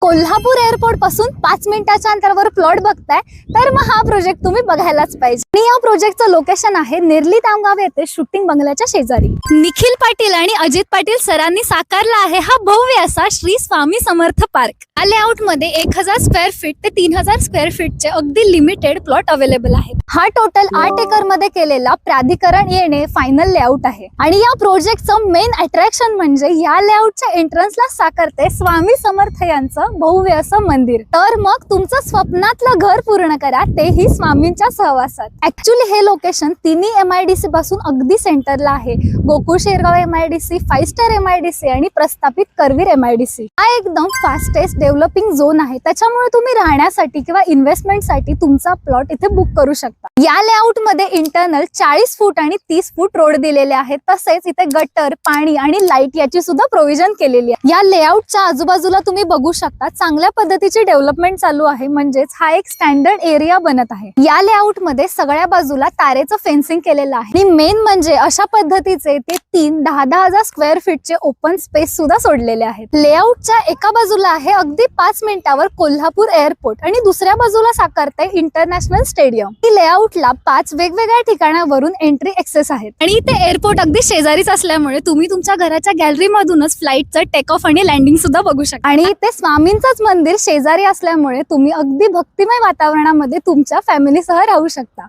Kolhapur airport पासून 5 मिनिटाच्या अंतरावर प्लॉट बघताय तर मग हा प्रोजेक्ट तुम्ही बघायलाच पाहिजे। आणि या प्रोजेक्टचं लोकेशन आहे नेरली तामगाव येथे शूटिंग बंगल्याच्या शेजारी। निखिल पाटील आणि अजित पाटील सरांनी साकारला आहे हा भव्य असा श्री स्वामी समर्थ पार्क। या लेआउट मध्ये 1000 स्क्वेअर फीट ते 3000 स्क्वेअर फीटचे अगदी लिमिटेड प्लॉट अवेलेबल आहेत। हा टोटल 8 एकर मध्ये केलेला प्राधिकरण येणे फायनल लेआउट आहे। आणि या प्रोजेक्टचं मेन अट्रॅक्शन म्हणजे या लेआउटच्या एंट्रन्सला साकारते स्वामी समर्थ यांचं भव्य असं मंदिर। तर मग तुमचं स्वप्नातलं घर पूर्ण करा तेही स्वामींच्या सहवासात। ऍक्च्युली हे लोकेशन तिन्ही MIDC पासून अगदी सेंटरला आहे। Gokul Shergaon MIDC, 5 star MIDC आणि प्रस्थापित करवीर MIDC हा एकदम फास्टेस्ट डेव्हलपिंग झोन आहे। त्याच्यामुळे तुम्ही राहण्यासाठी किंवा इन्व्हेस्टमेंटसाठी तुमचा प्लॉट इथे बुक करू शकता। या लेआउट मध्ये इंटरनल 40 फूट आणि 30 फूट रोड दिलेले आहेत। तसेच इथे गटर, पाणी आणि लाईट याची सुद्धा प्रोव्हिजन केलेली आहे। या लेआउटच्या आजूबाजूला तुम्ही बघू शकता चांगल्या पद्धतीची डेव्हलपमेंट चालू आहे, म्हणजेच हा एक स्टँडर्ड एरिया बनत आहे। या लेआउट मध्ये सगळ्या बाजूला तारेचं फेन्सिंग केलेलं आहे आणि मेन म्हणजे अशा पद्धतीचे ते 10,000 स्क्वेअर फीटचे ओपन स्पेस सुद्धा सोडलेले आहेत। लेआउटच्या एका बाजूला आहे अगदी 5 मिनिटावर कोल्हापूर एअरपोर्ट आणि दुसऱ्या बाजूला साकारते इंटरनॅशनल स्टेडियम। ही लेआउटला 5 वेगवेगळ्या ठिकाणावरून एंट्री एक्सेस आहेत आणि इथे एअरपोर्ट अगदी शेजारीच असल्यामुळे तुम्ही तुमच्या घराच्या गॅलरी मधूनच फ्लाईटचं टेक ऑफ आणि लँडिंग सुद्धा बघू शकता। आणि इथे स्वामींचंच मंदिर शेजारी असल्यामुळे तुम्ही अगदी भक्तिमय वातावरणामध्ये तुमच्या फॅमिलीसह राहू शकता।